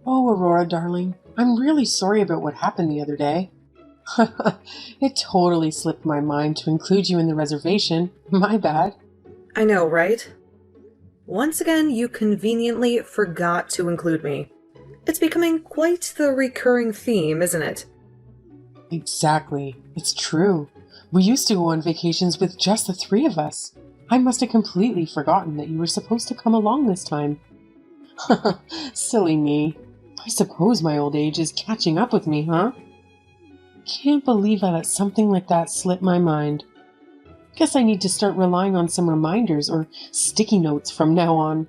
Oh, Aurora, darling, I'm really sorry about what happened the other day. It totally slipped my mind to include you in the reservation. My bad. I know, right? Once again, you conveniently forgot to include me. It's becoming quite the recurring theme, isn't it? Exactly. It's true. We used to go on vacations with just the three of us. I must have completely forgotten that you were supposed to come along this time. Silly me. I suppose my old age is catching up with me, huh? Can't believe I let something like that slip my mind. Guess I need to start relying on some reminders or sticky notes from now on.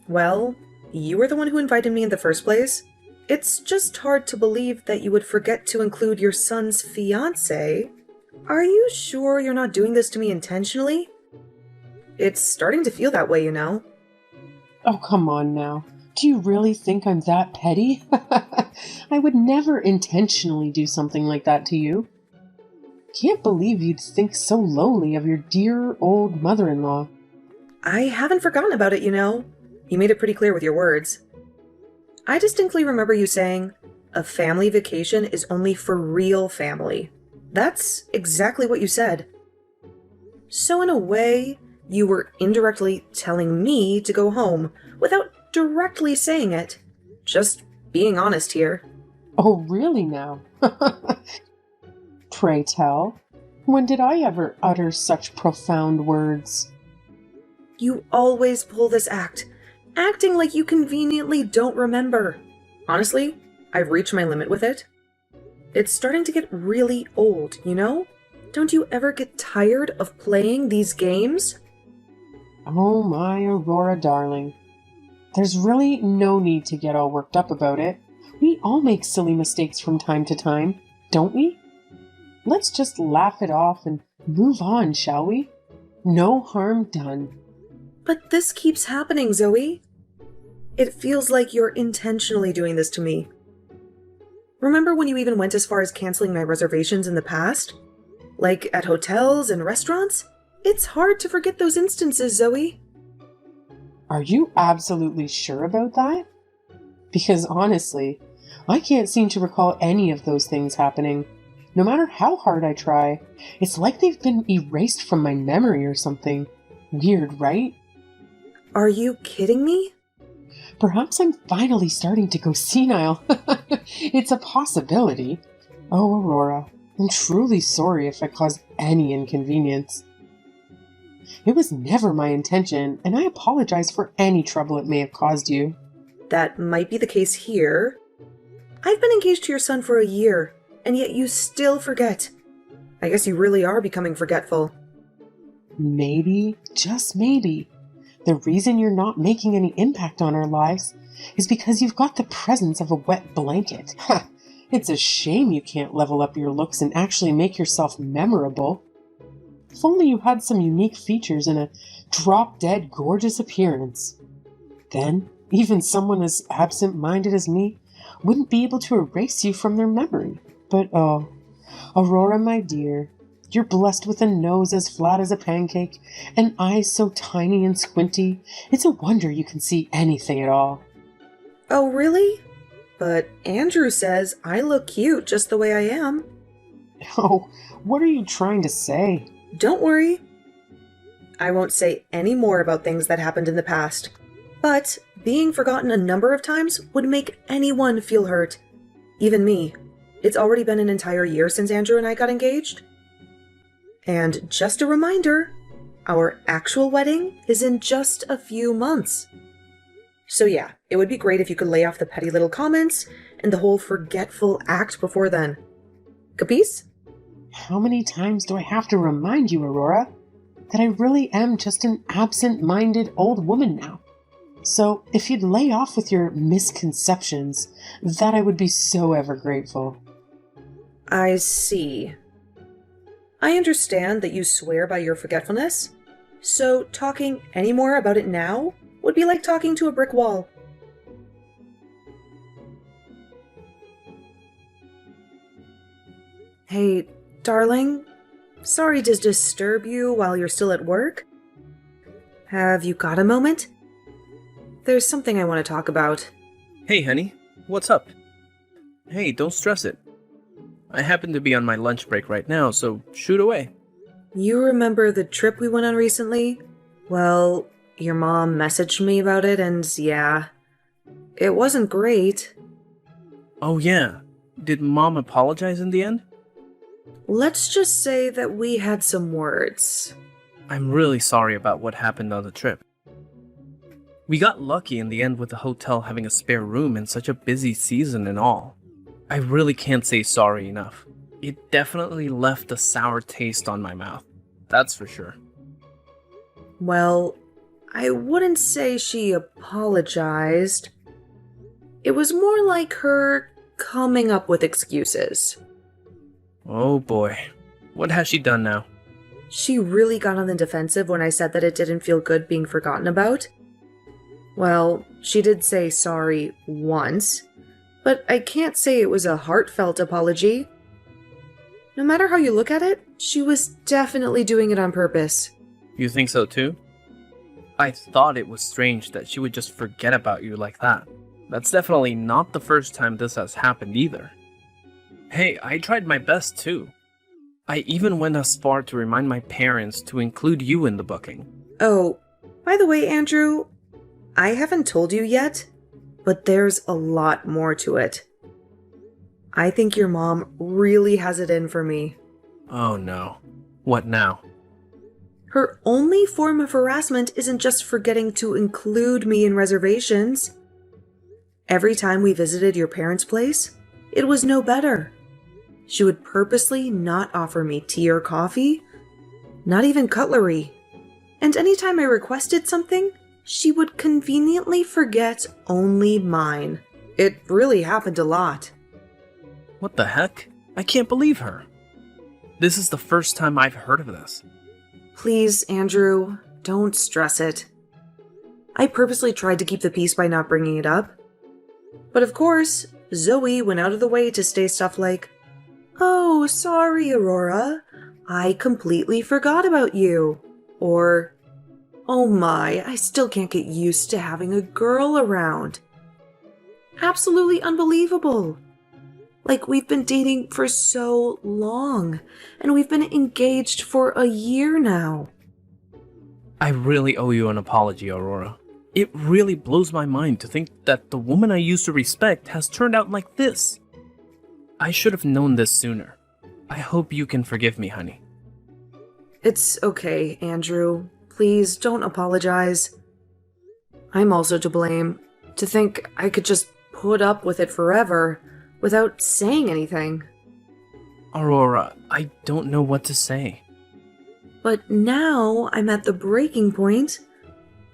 Well, you were the one who invited me in the first place. It's just hard to believe that you would forget to include your son's fiancé. Are you sure you're not doing this to me intentionally? It's starting to feel that way, you know. Oh, come on now. Do you really think I'm that petty? I would never intentionally do something like that to you. Can't believe you'd think so lowly of your dear old mother-in-law. I haven't forgotten about it, you know. You made it pretty clear with your words. I distinctly remember you saying, a family vacation is only for real family. That's exactly what you said. So in a way, you were indirectly telling me to go home without directly saying it. Just being honest here. Oh, really now? Pray tell, when did I ever utter such profound words? You always pull this act, acting like you conveniently don't remember. Honestly, I've reached my limit with it. It's starting to get really old, you know? Don't you ever get tired of playing these games? Oh, my Aurora darling. There's really no need to get all worked up about it. We all make silly mistakes from time to time, don't we? Let's just laugh it off and move on, shall we? No harm done. But this keeps happening, Zoe. It feels like you're intentionally doing this to me. Remember when you even went as far as canceling my reservations in the past? Like at hotels and restaurants? It's hard to forget those instances, Zoe. Are you absolutely sure about that? Because honestly, I can't seem to recall any of those things happening. No matter how hard I try, it's like they've been erased from my memory or something. Weird, right? Are you kidding me? Perhaps I'm finally starting to go senile. It's a possibility. Oh, Aurora, I'm truly sorry if I caused any inconvenience. It was never my intention, and I apologize for any trouble it may have caused you. That might be the case here. I've been engaged to your son for a year, and yet you still forget. I guess you really are becoming forgetful. Maybe, just maybe, the reason you're not making any impact on our lives is because you've got the presence of a wet blanket. Ha! It's a shame you can't level up your looks and actually make yourself memorable. If only you had some unique features and a drop-dead gorgeous appearance. Then, even someone as absent-minded as me wouldn't be able to erase you from their memory. But oh, Aurora, my dear, you're blessed with a nose as flat as a pancake, and eyes so tiny and squinty, it's a wonder you can see anything at all. Oh, really? But Andrew says I look cute just the way I am. Oh, what are you trying to say? Don't worry. I won't say any more about things that happened in the past. But being forgotten a number of times would make anyone feel hurt. Even me. It's already been an entire year since Andrew and I got engaged. And just a reminder, our actual wedding is in just a few months. So yeah, it would be great if you could lay off the petty little comments and the whole forgetful act before then. Capice? How many times do I have to remind you, Aurora, that I really am just an absent-minded old woman now? So, if you'd lay off with your misconceptions, that I would be so ever grateful. I see. I understand that you swear by your forgetfulness, so talking any more about it now would be like talking to a brick wall. Hey, darling, sorry to disturb you while you're still at work. Have you got a moment? There's something I want to talk about. Hey, honey, what's up? Hey, don't stress it. I happen to be on my lunch break right now, so shoot away. You remember the trip we went on recently? Well, your mom messaged me about it, and yeah, it wasn't great. Oh, yeah. Did Mom apologize in the end? Let's just say that we had some words. I'm really sorry about what happened on the trip. We got lucky in the end with the hotel having a spare room in such a busy season and all. I really can't say sorry enough. It definitely left a sour taste on my mouth. That's for sure. Well, I wouldn't say she apologized. It was more like her coming up with excuses. Oh boy. What has she done now? She really got on the defensive when I said that it didn't feel good being forgotten about. Well, she did say sorry once, but I can't say it was a heartfelt apology. No matter how you look at it, she was definitely doing it on purpose. You think so too? I thought it was strange that she would just forget about you like that. That's definitely not the first time this has happened either. Hey, I tried my best too. I even went as far to remind my parents to include you in the booking. Oh, by the way, Andrew, I haven't told you yet, but there's a lot more to it. I think your mom really has it in for me. Oh no. What now? Her only form of harassment isn't just forgetting to include me in reservations. Every time we visited your parents' place, it was no better. She would purposely not offer me tea or coffee, not even cutlery. And anytime I requested something, she would conveniently forget only mine. It really happened a lot. What the heck? I can't believe her. This is the first time I've heard of this. Please, Andrew, don't stress it. I purposely tried to keep the peace by not bringing it up. But of course, Zoe went out of the way to say stuff like, "Oh, sorry, Aurora. I completely forgot about you." Or, "Oh my, I still can't get used to having a girl around." Absolutely unbelievable. Like, we've been dating for so long, and we've been engaged for a year now. I really owe you an apology, Aurora. It really blows my mind to think that the woman I used to respect has turned out like this. I should have known this sooner. I hope you can forgive me, honey. It's okay, Andrew. Please don't apologize. I'm also to blame. To think I could just put up with it forever without saying anything. Aurora, I don't know what to say. But now I'm at the breaking point,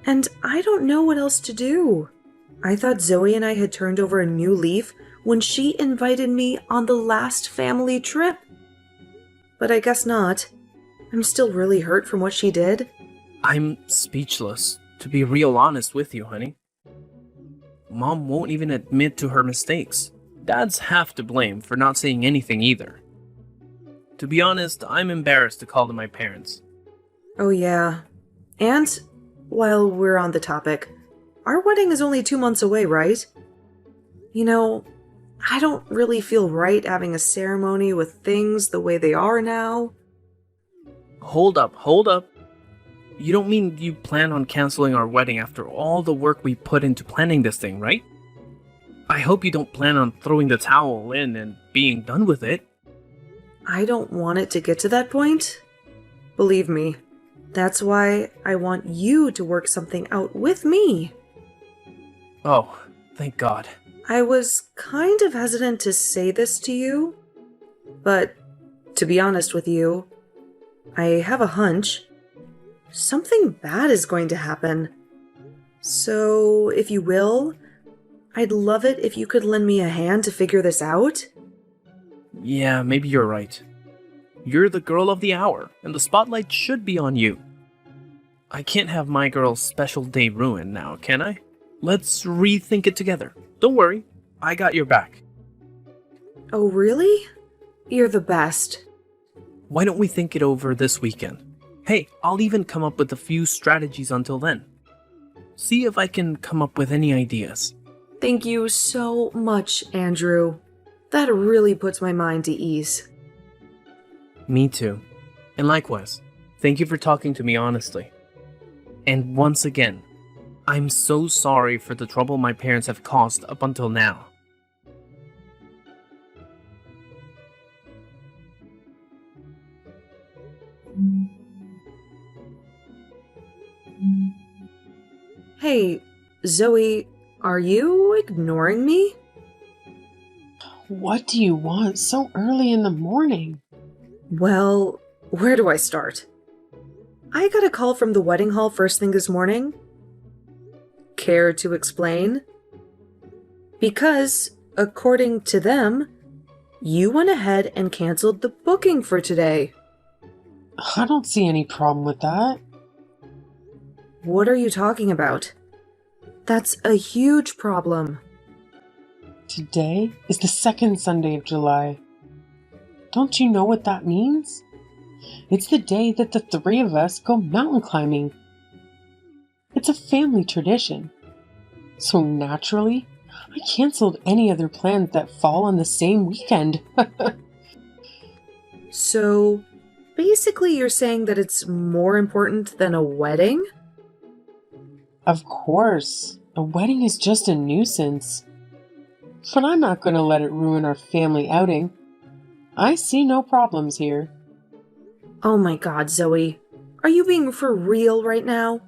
and I don't know what else to do. I thought Zoe and I had turned over a new leaf when she invited me on the last family trip. But I guess not. I'm still really hurt from what she did. I'm speechless, to be real honest with you, honey. Mom won't even admit to her mistakes. Dad's half to blame for not saying anything either. To be honest, I'm embarrassed to call them my parents. Oh yeah. And, while we're on the topic, our wedding is only 2 months away, right? You know, I don't really feel right having a ceremony with things the way they are now. Hold up. You don't mean you plan on canceling our wedding after all the work we put into planning this thing, right? I hope you don't plan on throwing the towel in and being done with it. I don't want it to get to that point. Believe me, that's why I want you to work something out with me. Oh, thank God. I was kind of hesitant to say this to you, but to be honest with you, I have a hunch. Something bad is going to happen. So, if you will, I'd love it if you could lend me a hand to figure this out. Yeah, maybe you're right. You're the girl of the hour, and the spotlight should be on you. I can't have my girl's special day ruined now, can I? Let's rethink it together. Don't worry, I got your back. Oh, really? You're the best. Why don't we think it over this weekend? Hey, I'll even come up with a few strategies until then. See if I can come up with any ideas. Thank you so much, Andrew. That really puts my mind to ease. Me too. And likewise, thank you for talking to me honestly. And once again, I'm so sorry for the trouble my parents have caused up until now. Hey, Zoe, are you ignoring me? What do you want so early in the morning? Well, where do I start? I got a call from the wedding hall first thing this morning. Care to explain? Because, according to them, you went ahead and canceled the booking for today. I don't see any problem with that. What are you talking about? That's a huge problem. Today is the second Sunday of July. Don't you know what that means? It's the day that the three of us go mountain climbing. It's a family tradition. So naturally, I canceled any other plans that fall on the same weekend. So, basically you're saying that it's more important than a wedding? Of course, a wedding is just a nuisance. But I'm not going to let it ruin our family outing. I see no problems here. Oh my god, Zoe. Are you being for real right now?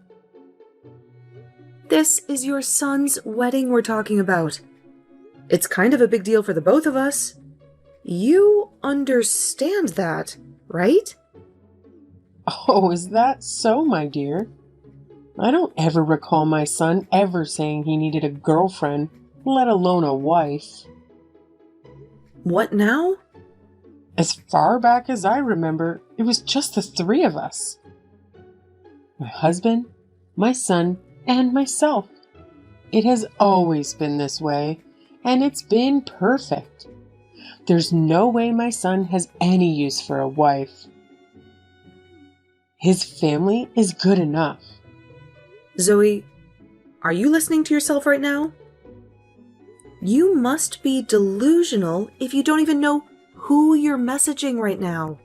This is your son's wedding we're talking about. It's kind of a big deal for the both of us. You understand that, right? Oh, is that so, my dear? I don't ever recall my son ever saying he needed a girlfriend, let alone a wife. What now? As far back as I remember, it was just the three of us. My husband, my son, and myself. It has always been this way, and it's been perfect. There's no way my son has any use for a wife. His family is good enough. Zoe, are you listening to yourself right now? You must be delusional if you don't even know who you're messaging right now.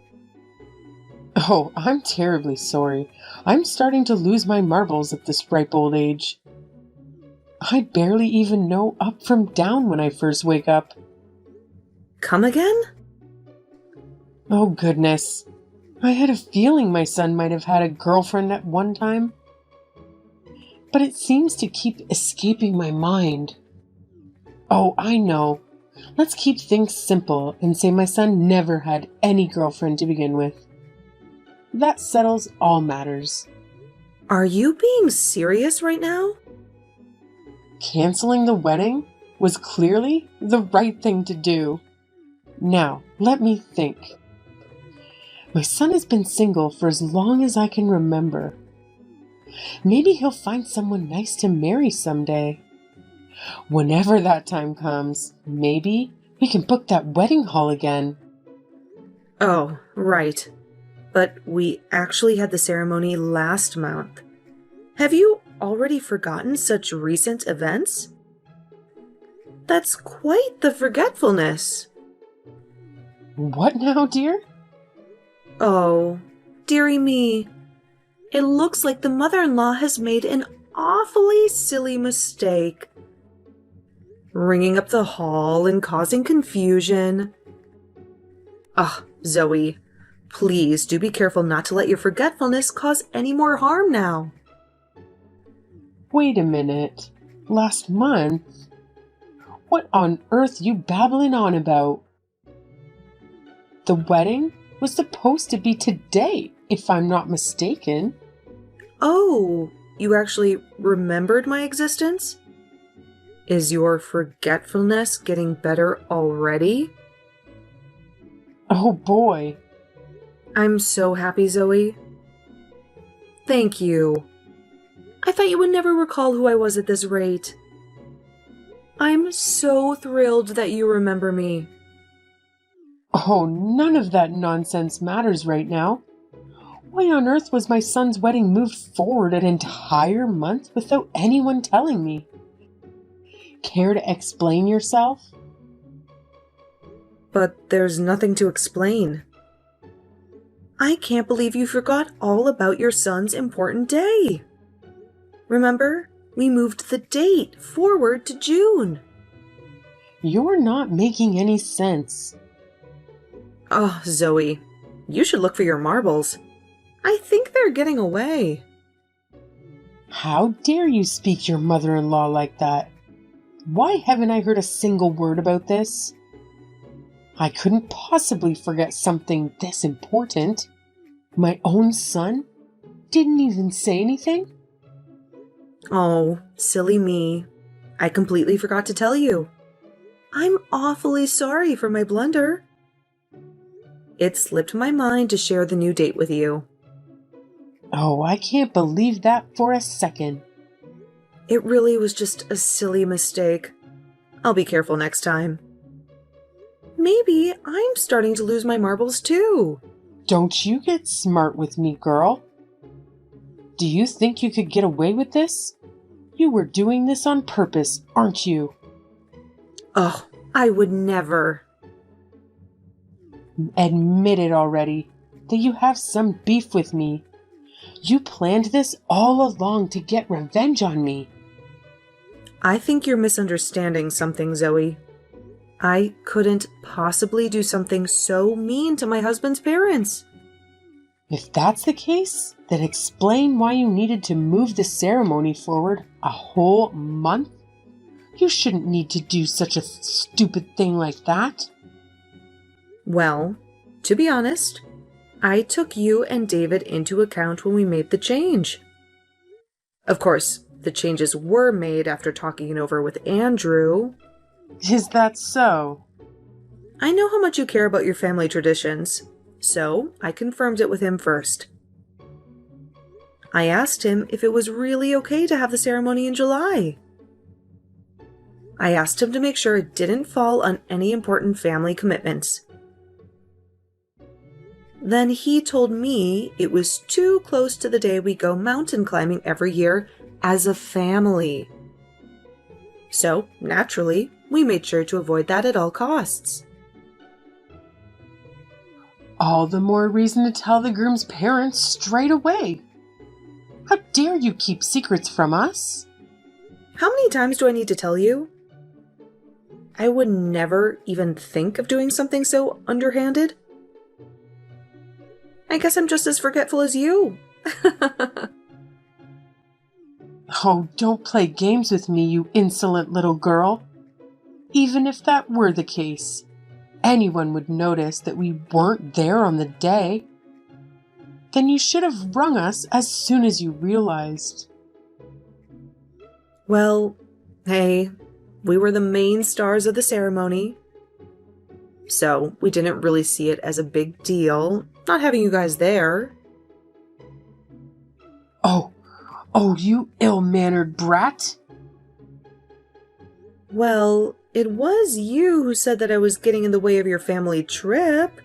Oh, I'm terribly sorry. I'm starting to lose my marbles at this ripe old age. I barely even know up from down when I first wake up. Come again? Oh, goodness. I had a feeling my son might have had a girlfriend at one time. But it seems to keep escaping my mind. Oh, I know. Let's keep things simple and say my son never had any girlfriend to begin with. That settles all matters. Are you being serious right now? Canceling the wedding was clearly the right thing to do. Now, let me think. My son has been single for as long as I can remember. Maybe he'll find someone nice to marry someday. Whenever that time comes, maybe we can book that wedding hall again. Oh, right. But we actually had the ceremony last month. Have you already forgotten such recent events? That's quite the forgetfulness. What now, dear? Oh, dearie me. It looks like the mother-in-law has made an awfully silly mistake. Ringing up the hall and causing confusion. Zoe, please do be careful not to let your forgetfulness cause any more harm now. Wait a minute. Last month? What on earth you babbling on about? The wedding was supposed to be today, if I'm not mistaken. Oh, you actually remembered my existence? Is your forgetfulness getting better already? Oh boy. I'm so happy, Zoe. Thank you. I thought you would never recall who I was at this rate. I'm so thrilled that you remember me. Oh, none of that nonsense matters right now. Why on earth was my son's wedding moved forward an entire month without anyone telling me? Care to explain yourself? But there's nothing to explain. I can't believe you forgot all about your son's important day. Remember, we moved the date forward to June. You're not making any sense. Oh, Zoe, you should look for your marbles. I think they're getting away. How dare you speak to your mother-in-law like that? Why haven't I heard a single word about this? I couldn't possibly forget something this important. My own son didn't even say anything? Oh, silly me. I completely forgot to tell you. I'm awfully sorry for my blunder. It slipped my mind to share the new date with you. Oh, I can't believe that for a second. It really was just a silly mistake. I'll be careful next time. Maybe I'm starting to lose my marbles too. Don't you get smart with me, girl. Do you think you could get away with this? You were doing this on purpose, aren't you? Oh, I would never. Admit it already, that you have some beef with me. You planned this all along to get revenge on me. I think you're misunderstanding something, Zoe. I couldn't possibly do something so mean to my husband's parents. If that's the case, then explain why you needed to move the ceremony forward a whole month. You shouldn't need to do such a stupid thing like that. Well, to be honest, I took you and David into account when we made the change. Of course, the changes were made after talking it over with Andrew. Is that so? I know how much you care about your family traditions, so I confirmed it with him first. I asked him if it was really okay to have the ceremony in July. I asked him to make sure it didn't fall on any important family commitments. Then he told me it was too close to the day we go mountain climbing every year as a family. So, naturally, we made sure to avoid that at all costs. All the more reason to tell the groom's parents straight away. How dare you keep secrets from us? How many times do I need to tell you? I would never even think of doing something so underhanded. I guess I'm just as forgetful as you. Oh, don't play games with me, you insolent little girl. Even if that were the case, anyone would notice that we weren't there on the day. Then you should have rung us as soon as you realized. Well, hey, we were the main stars of the ceremony. So we didn't really see it as a big deal, not having you guys there. Oh, you ill-mannered brat. Well, it was you who said that I was getting in the way of your family trip.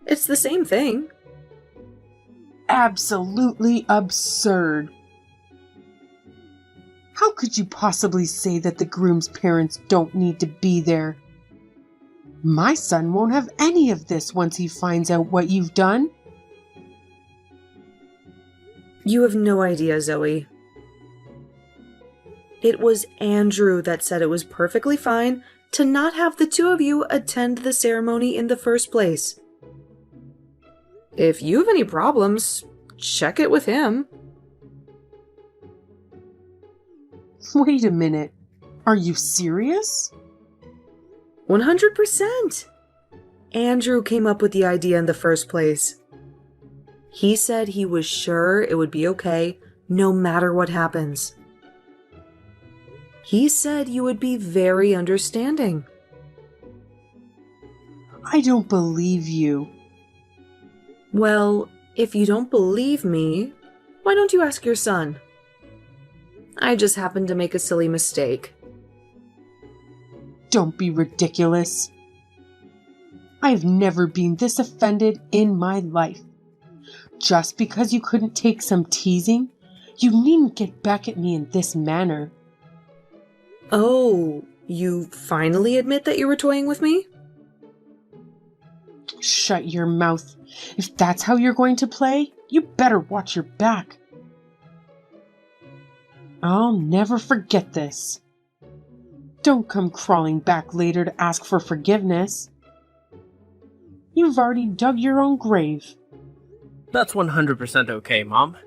It's the same thing. Absolutely absurd. How could you possibly say that the groom's parents don't need to be there? My son won't have any of this once he finds out what you've done. You have no idea, Zoe. It was Andrew that said it was perfectly fine to not have the two of you attend the ceremony in the first place. If you have any problems, check it with him. Wait a minute. Are you serious? 100%. Andrew came up with the idea in the first place. He said he was sure it would be okay no matter what happens. He said you would be very understanding. I don't believe you. Well, if you don't believe me, why don't you ask your son? I just happened to make a silly mistake. Don't be ridiculous. I've never been this offended in my life. Just because you couldn't take some teasing, you needn't get back at me in this manner. Oh, you finally admit that you were toying with me? Shut your mouth. If that's how you're going to play, you better watch your back. I'll never forget this. Don't come crawling back later to ask for forgiveness. You've already dug your own grave. That's 100% okay, Mom.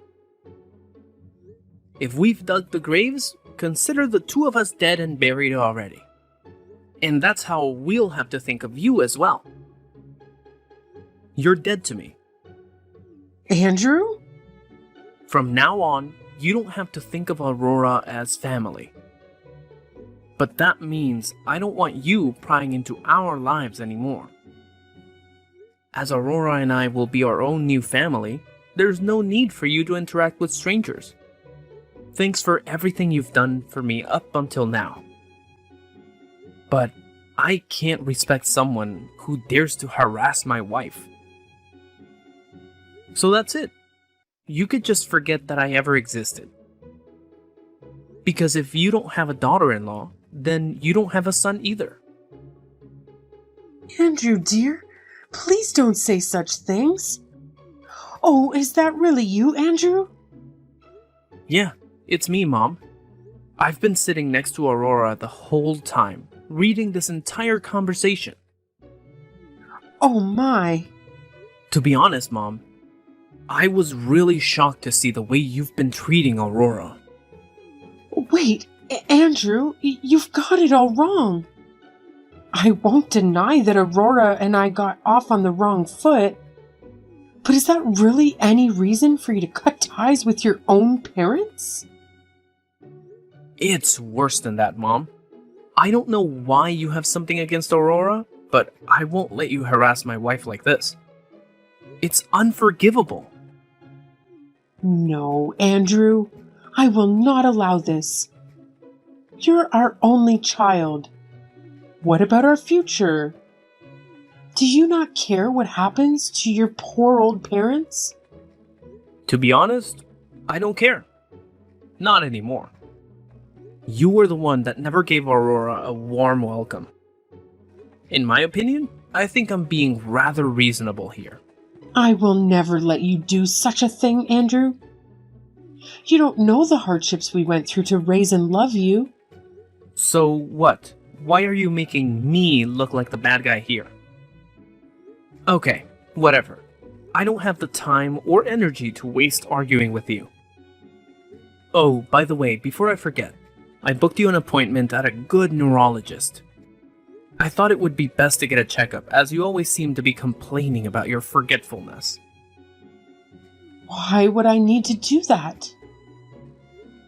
If we've dug the graves, consider the two of us dead and buried already. And that's how we'll have to think of you as well. You're dead to me. Andrew? From now on, you don't have to think of Aurora as family. But that means I don't want you prying into our lives anymore. As Aurora and I will be our own new family, there's no need for you to interact with strangers. Thanks for everything you've done for me up until now. But I can't respect someone who dares to harass my wife. So that's it. You could just forget that I ever existed. Because if you don't have a daughter-in-law, then you don't have a son either. Andrew, dear, please don't say such things. Oh, is that really you, Andrew? Yeah, it's me, Mom. I've been sitting next to Aurora the whole time, reading this entire conversation. Oh my. To be honest, Mom, I was really shocked to see the way you've been treating Aurora. Wait, Andrew, you've got it all wrong. I won't deny that Aurora and I got off on the wrong foot. But is that really any reason for you to cut ties with your own parents? It's worse than that, Mom. I don't know why you have something against Aurora, but I won't let you harass my wife like this. It's unforgivable. No, Andrew, I will not allow this. You're our only child. What about our future? Do you not care what happens to your poor old parents? To be honest, I don't care. Not anymore. You were the one that never gave Aurora a warm welcome. In my opinion, I think I'm being rather reasonable here. I will never let you do such a thing, Andrew. You don't know the hardships we went through to raise and love you. So what? Why are you making me look like the bad guy here? Okay, whatever. I don't have the time or energy to waste arguing with you. Oh, by the way, before I forget, I booked you an appointment at a good neurologist. I thought it would be best to get a checkup, as you always seem to be complaining about your forgetfulness. Why would I need to do that?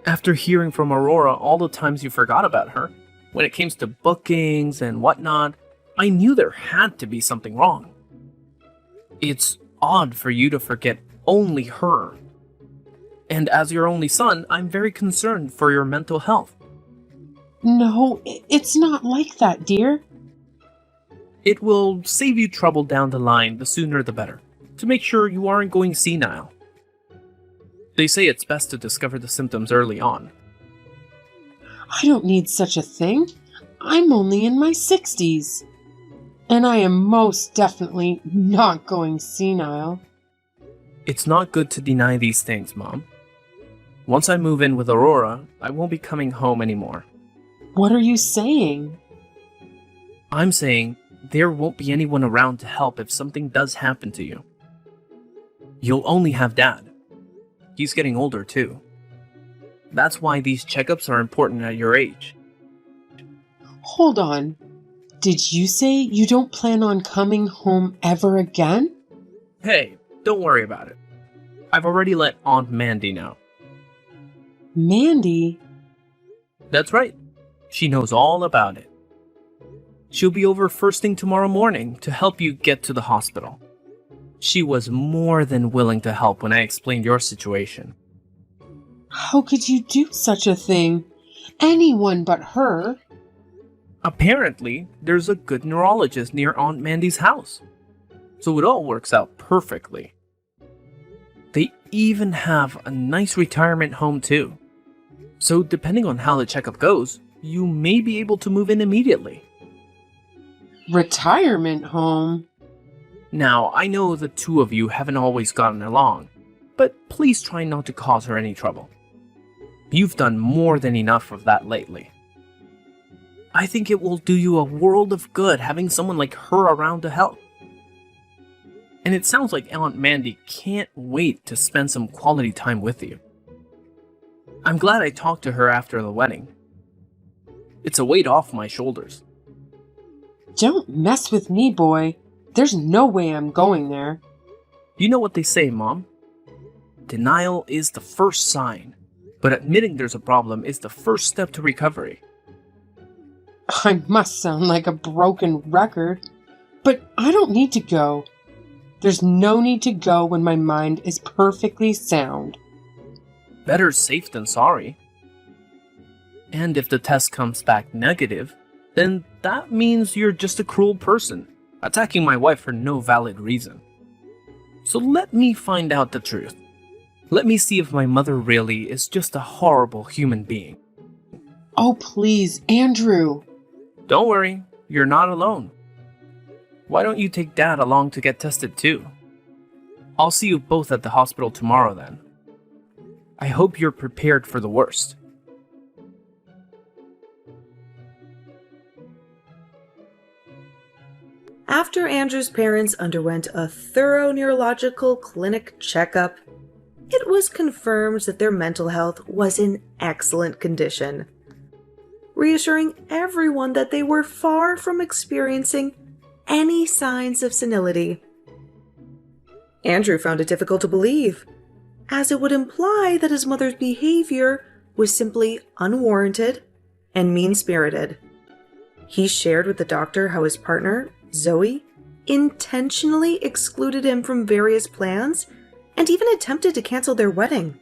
After hearing from Aurora all the times you forgot about her, when it came to bookings and whatnot, I knew there had to be something wrong. It's odd for you to forget only her. And as your only son, I'm very concerned for your mental health. No, it's not like that, dear. It will save you trouble down the line, the sooner the better, to make sure you aren't going senile. They say it's best to discover the symptoms early on. I don't need such a thing. I'm only in my 60s. And I am most definitely not going senile. It's not good to deny these things, Mom. Once I move in with Aurora, I won't be coming home anymore. What are you saying? I'm saying there won't be anyone around to help if something does happen to you. You'll only have Dad. He's getting older too. That's why these checkups are important at your age. Hold on. Did you say you don't plan on coming home ever again? Hey, don't worry about it. I've already let Aunt Mandy know. Mandy? That's right. She knows all about it. She'll be over first thing tomorrow morning to help you get to the hospital. She was more than willing to help when I explained your situation. How could you do such a thing? Anyone but her. Apparently, there's a good neurologist near Aunt Mandy's house. So it all works out perfectly. They even have a nice retirement home too. So depending on how the checkup goes, you may be able to move in immediately. Retirement home? Now, I know the two of you haven't always gotten along, but please try not to cause her any trouble. You've done more than enough of that lately. I think it will do you a world of good having someone like her around to help. And it sounds like Aunt Mandy can't wait to spend some quality time with you. I'm glad I talked to her after the wedding. It's a weight off my shoulders. Don't mess with me, boy. There's no way I'm going there. You know what they say, Mom? Denial is the first sign, but admitting there's a problem is the first step to recovery. I must sound like a broken record, but I don't need to go. There's no need to go when my mind is perfectly sound. Better safe than sorry. And if the test comes back negative, then that means you're just a cruel person, attacking my wife for no valid reason. So let me find out the truth. Let me see if my mother really is just a horrible human being. Oh, please, Andrew. Don't worry, you're not alone. Why don't you take Dad along to get tested too? I'll see you both at the hospital tomorrow then. I hope you're prepared for the worst. After Andrew's parents underwent a thorough neurological clinic checkup, it was confirmed that their mental health was in excellent condition, reassuring everyone that they were far from experiencing any signs of senility. Andrew found it difficult to believe, as it would imply that his mother's behavior was simply unwarranted and mean-spirited. He shared with the doctor how his partner, Zoe, intentionally excluded him from various plans and even attempted to cancel their wedding.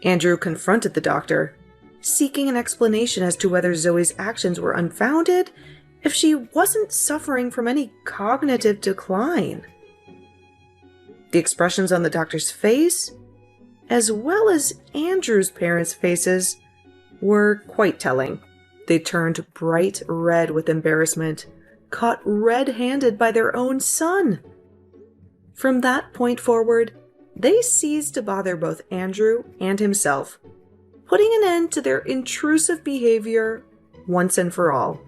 Andrew confronted the doctor, seeking an explanation as to whether Zoe's actions were unfounded if she wasn't suffering from any cognitive decline. The expressions on the doctor's face, as well as Andrew's parents' faces, were quite telling. They turned bright red with embarrassment, caught red-handed by their own son. From that point forward, they ceased to bother both Andrew and himself, putting an end to their intrusive behavior once and for all.